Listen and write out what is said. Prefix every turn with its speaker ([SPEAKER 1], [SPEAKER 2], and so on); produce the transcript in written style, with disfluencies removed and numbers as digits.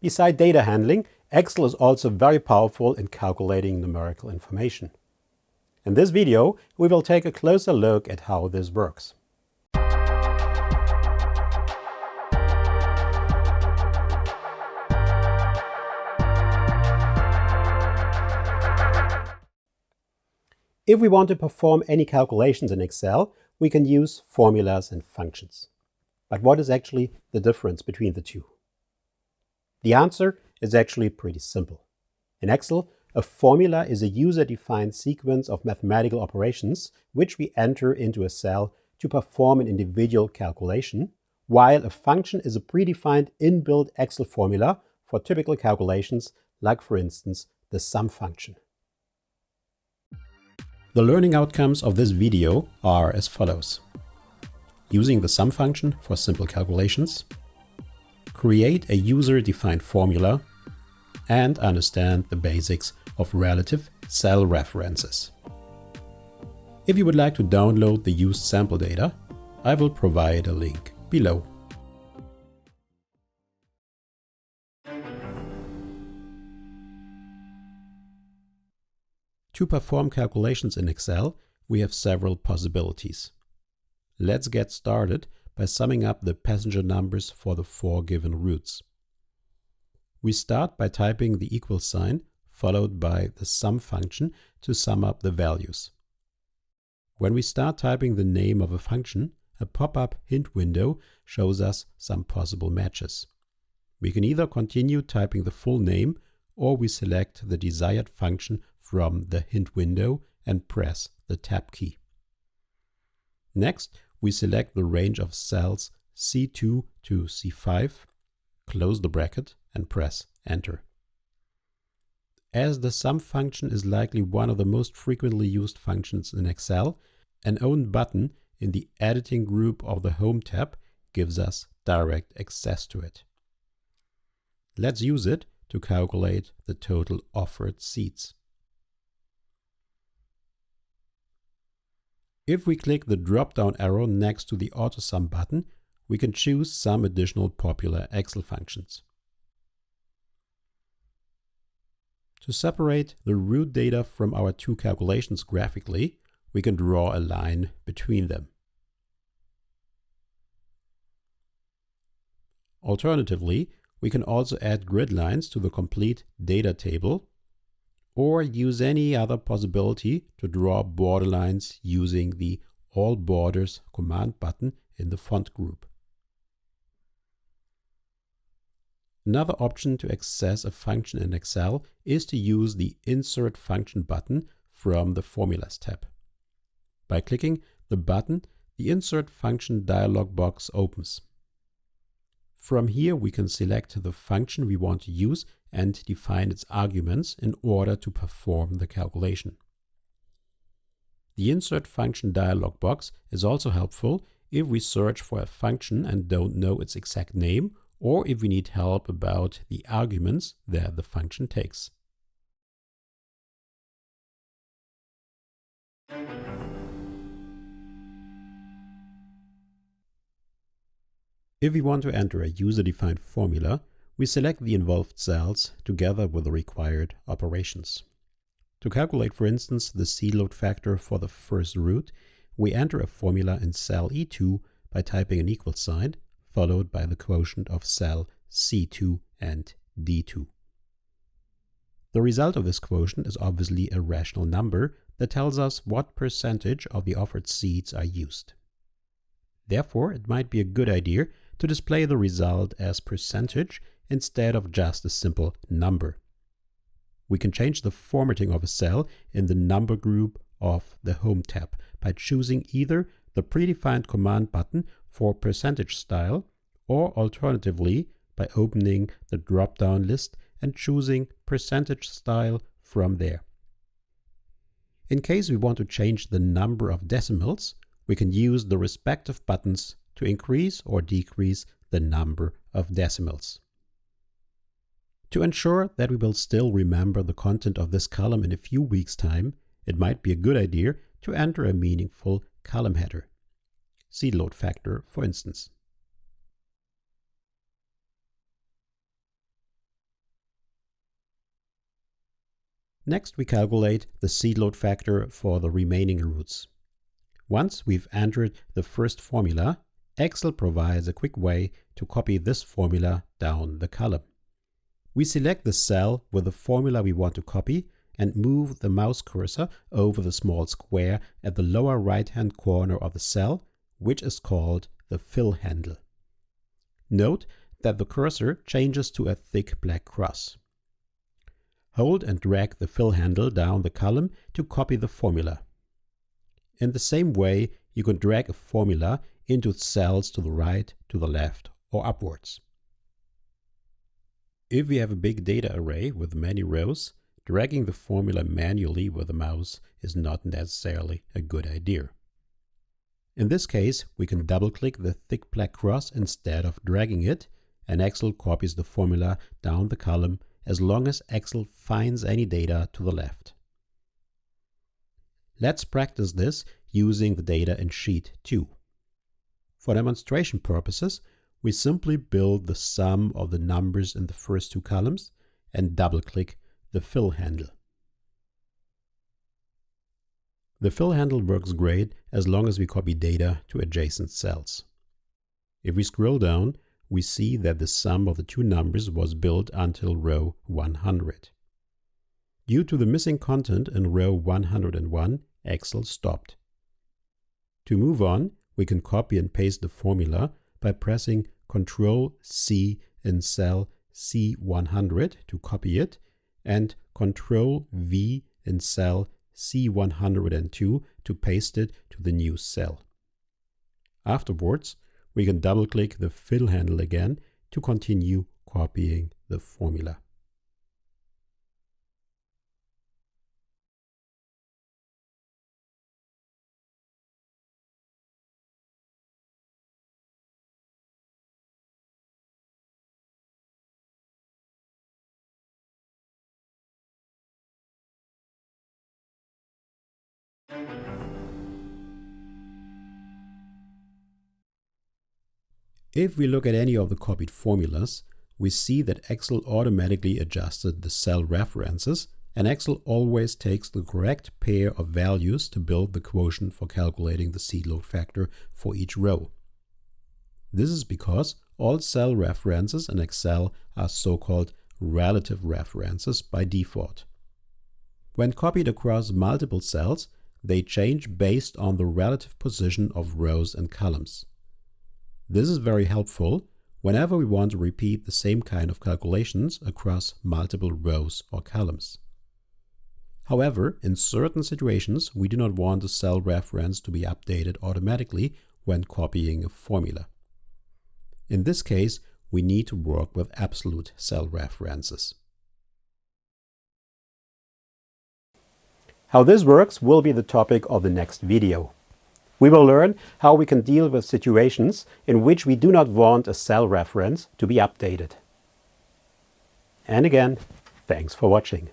[SPEAKER 1] Beside data handling, Excel is also very powerful in calculating numerical information. In this video, we will take a closer look at how this works. If we want to perform any calculations in Excel, we can use formulas and functions. But what is actually the difference between the two? The answer is actually pretty simple. In Excel, a formula is a user-defined sequence of mathematical operations which we enter into a cell to perform an individual calculation, while a function is a predefined inbuilt Excel formula for typical calculations, like for instance the sum function. The learning outcomes of this video are as follows. Using the sum function for simple calculations, create a user-defined formula, and understand the basics of relative cell references. If you would like to download the used sample data, I will provide a link below. To perform calculations in Excel, we have several possibilities. Let's get started by summing up the passenger numbers for the 4 given routes. We start by typing the equal sign followed by the sum function to sum up the values. When we start typing the name of a function, a pop-up hint window shows us some possible matches. We can either continue typing the full name, or we select the desired function from the hint window and press the Tab key. Next, we select the range of cells C2 to C5, close the bracket and press Enter. As the sum function is likely one of the most frequently used functions in Excel, an own button in the Editing group of the Home tab gives us direct access to it. Let's use it to calculate the total offered seats. If we click the drop-down arrow next to the AutoSum button, we can choose some additional popular Excel functions. To separate the root data from our two calculations graphically, we can draw a line between them. Alternatively, we can also add grid lines to the complete data table, or use any other possibility to draw border lines using the All Borders command button in the font group. Another option to access a function in Excel is to use the Insert Function button from the Formulas tab. By clicking the button, the Insert Function dialog box opens. From here, we can select the function we want to use and define its arguments in order to perform the calculation. The Insert Function dialog box is also helpful if we search for a function and don't know its exact name, or if we need help about the arguments that the function takes. If we want to enter a user-defined formula, we select the involved cells together with the required operations. To calculate, for instance, the seed load factor for the first root, we enter a formula in cell E2 by typing an equal sign, followed by the quotient of cell C2 and D2. The result of this quotient is obviously a rational number that tells us what percentage of the offered seeds are used. Therefore, it might be a good idea to display the result as percentage instead of just a simple number. We can change the formatting of a cell in the number group of the Home tab by choosing either the predefined command button for percentage style, or alternatively by opening the drop-down list and choosing percentage style from there. In case we want to change the number of decimals, we can use the respective buttons to increase or decrease the number of decimals. To ensure that we will still remember the content of this column in a few weeks' time, it might be a good idea to enter a meaningful column header. Seed load factor, for instance. Next, we calculate the seed load factor for the remaining roots. Once we've entered the first formula, Excel provides a quick way to copy this formula down the column. We select the cell with the formula we want to copy and move the mouse cursor over the small square at the lower right-hand corner of the cell, which is called the fill handle. Note that the cursor changes to a thick black cross. Hold and drag the fill handle down the column to copy the formula. In the same way, you can drag a formula into cells to the right, to the left, or upwards. If we have a big data array with many rows, dragging the formula manually with the mouse is not necessarily a good idea. In this case, we can double-click the thick black cross instead of dragging it, and Excel copies the formula down the column as long as Excel finds any data to the left. Let's practice this using the data in Sheet 2. For demonstration purposes, we simply build the sum of the numbers in the first two columns and double-click the fill handle. The fill handle works great as long as we copy data to adjacent cells. If we scroll down, we see that the sum of the two numbers was built until row 100. Due to the missing content in row 101, Excel stopped. To move on, we can copy and paste the formula by pressing Ctrl+C in cell C100 to copy it and Ctrl+V in cell C102 to paste it to the new cell. Afterwards, we can double-click the fill handle again to continue copying the formula. If we look at any of the copied formulas, we see that Excel automatically adjusted the cell references, and Excel always takes the correct pair of values to build the quotient for calculating the seed load factor for each row. This is because all cell references in Excel are so-called relative references by default. When copied across multiple cells, they change based on the relative position of rows and columns. This is very helpful whenever we want to repeat the same kind of calculations across multiple rows or columns. However, in certain situations, we do not want the cell reference to be updated automatically when copying a formula. In this case, we need to work with absolute cell references. How this works will be the topic of the next video. We will learn how we can deal with situations in which we do not want a cell reference to be updated. And again, thanks for watching.